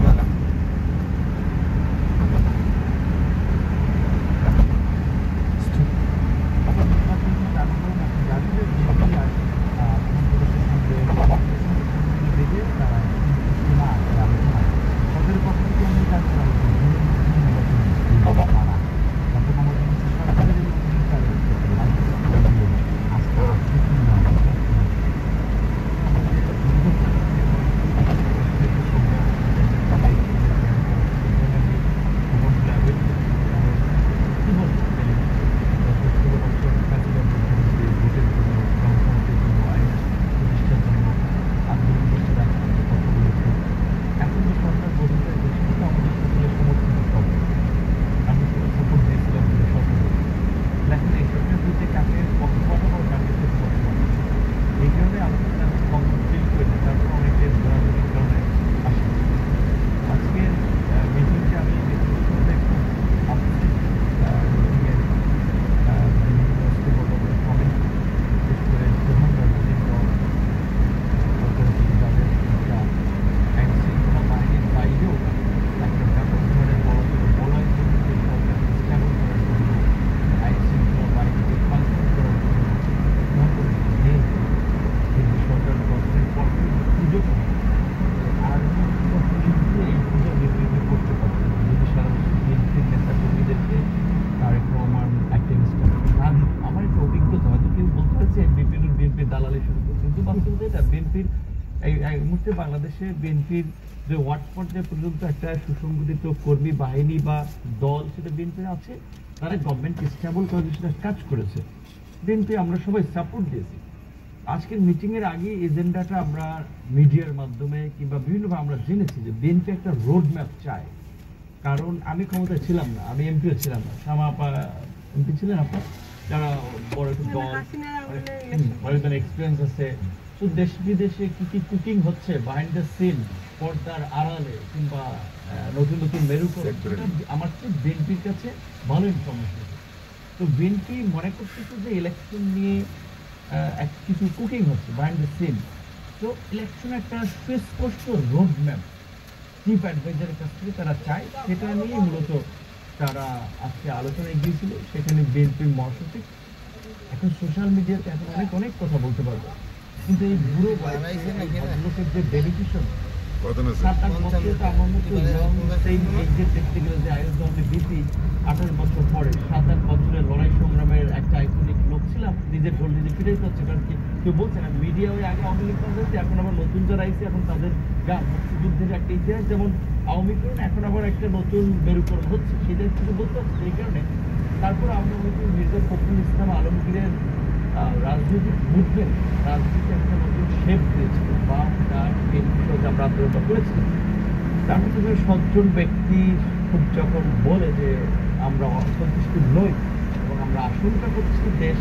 বালা বাংলাদেশে বিএনপির যে ওয়ার্ড পর্যায়ে পর্যন্ত একটা সুসংগঠিত কর্মী বাহিনী বা দল সেটা বিএনপির আছে, তারা গভর্নমেন্ট স্টেবল করার জন্য কাজ করেছে। বিএনপি আমরা সবাই সাপোর্ট দিয়েছি। আজকের মিটিং এর আগে এজেন্ডাটা আমরা মিডিয়ার মাধ্যমে কিংবা বিভিন্নভাবে আমরা জেনেছি যে বিএনপি একটা রোড ম্যাপ চায়। কারণ আমি ক্ষমতায় ছিলাম না, আমি এমপিও ছিলাম না, শামা এমপি ছিলেন আপনার, যারা বড় একটু দল অনেক এক্সপিরিয়েন্স আছে। তো দেশ বিদেশে কি কি কুকিং হচ্ছে বিহাইন্ড দ্য সিন, পর্দার আড়ালে কিংবা নতুন নতুন মেরুকরণ, আমার তো বিএনপির কাছে ভালো ইনফরমেশন আছে। তো বিএনপি মনে করতেছে যে ইলেকশন নিয়ে কিছু কুকিং হচ্ছে বিহাইন্ড দ্য সিন। তো ইলেকশন একটা সুস্পষ্ট রোড ম্যাপ চিফ অ্যাডভাইজারের কাছ থেকে তারা চায়, সেটা নিয়ে মূলত তারা আজকে আলোচনায় গিয়েছিল। সেখানে বিএনপির মহাসচিব এখন সোশ্যাল মিডিয়াতে এখন অনেক কথা বলতে পারবে, কিন্তু এই বুড়ো লোকের যে বেনিফিশন 7-8 বছর, আমার মতো দেখতে গেলে যে বিপি 28 বছর পরে 7-8 বছরের লড়াই সংগ্রামের একটা আইকনিক লোক ছিলাম, নিজের ঢোল নিজে ফিরেই হচ্ছে। কারণ কি কেউ বলছে না মিডিয়া ওই আগে আওয়ামী লীগ করেছে, এখন আবার নতুন যারা আইছে এখন তাদের মুক্তিযুদ্ধের একটা ইতিহাস, যেমন আওয়ামী করুন এখন আবার একটা নতুন মেরুকরণ হচ্ছে, সেটা কিছু বলতে হচ্ছে। এই কারণে তারপর আমরা মির্জা ফখরুল ইসলাম আলমগীরের রাজনৈতিক মুভমেন্ট, রাজনীতি একটা নতুন শেপ দিয়েছিল বা তার এই বিষয়ে আমরা আন্দোলন করেছিলাম। তার মধ্যে সজ্জন ব্যক্তি খুব যখন বলে যে আমরা অসন্তুষ্ট নই এবং আমরা আশঙ্কা করছি দেশ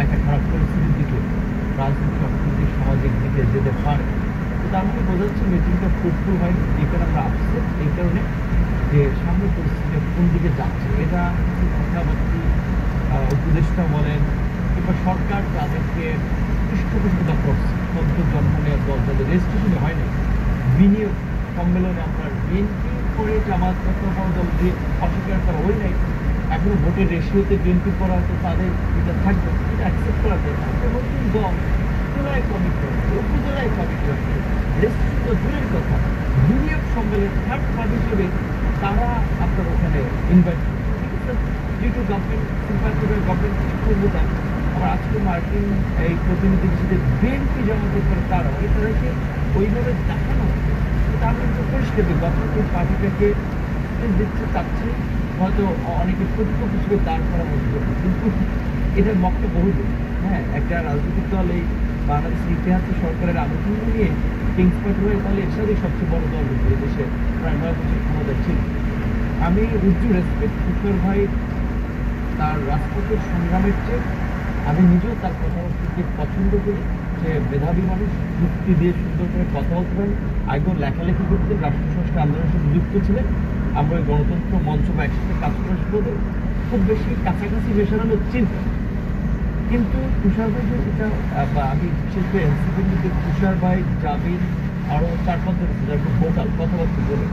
একটা খারাপ পরিস্থিতির দিকে, রাজনৈতিক অর্থনৈতিক সামাজিক দিকে যেতে পারে, তো তার মধ্যে বোঝা যাচ্ছে মিটিংটা ফ্রুটফুল হয়নি। এই কারণে আমরা আপসেট, এই কারণে যে সামনে পরিস্থিতি কোন দিকে যাচ্ছে, এটা কথাবার্তি উপদেষ্টা বলেন কিংবা সরকার যাদেরকে পৃষ্ঠপোষকতা করছে, সদ্য জন্ম নেওয়ার দল যাদের রেজিস্ট্রেশনে হয় না, বিনিয়োগ সম্মেলনে আপনার বিএনপি করে জামাত বড় দল দিয়ে অস্বীকার করা হয় নাই, এখনো ভোটের রেশিওতে বিএনপি করা হয়তো তাদের এটা থাকবে, এটা অ্যাকসেপ্ট করা যায় না। নতুন দল জেলায় কমিট করছে, উপজেলায় কমিট করছে, রেজিস্ট্রেশন তো দূরের কথা, বিনিয়োগ সম্মেলনে থার্ড পার্টি হিসেবে তারা আপনার ওখানে ইনভাইট করছে। ঠিক আছে, যেহেতু গভর্নমেন্ট সিম্পাথি করে গভর্নমেন্ট কিছু করবো না, আমার আজকে মার্কিন এই প্রতিনিধি হিসেবে বিএনপি জমাতে করে তারা তাদেরকে ওইভাবে দেখানো হচ্ছে। তার মধ্যে পরিষ্কার গভর্নমেন্ট পার্টিটাকে দিচ্ছে, চাচ্ছে হয়তো অনেকে প্রতিপক্ষ হিসেবে দাঁড় করা হচ্ছে, কিন্তু এটার মতটা বহুদূর। হ্যাঁ, একটা রাজনৈতিক দল এই বাংলাদেশের ইতিহাসে সরকারের আলোচনা নিয়ে কিংস পার্টি হয়ে তাহলে এর সাথেই সবচেয়ে বড় দল হচ্ছে দেশে প্রায় 9 বছর ক্ষমতা ছিল। আমি উজ্জু রেসপেক্ট কিশোর ভাই তার রাজপথের সংগ্রামের চেয়ে আমি নিজেও তার কথাবার্তাকে পছন্দ করি। সে মেধাবী মানুষ, যুক্তি দিয়ে সুন্দর করে কথা বলতে পারেন, আগেও লেখালেখি করতে রাষ্ট্র সংস্কার আন্দোলনের সাথে যুক্ত ছিলেন। আমরা ওই গণতন্ত্র মঞ্চ বা একসাথে কাজ করার সুযোগে খুব বেশি কাছাকাছি মেশানো চিন্তা। কিন্তু তুষার ভাই যেটা বা আমি বিশেষ করে এনসিপির মধ্যে তুষার ভাই, জামিন, আরও 4-5 জন যারা খুব ভোকাল কথাবার্তা বলে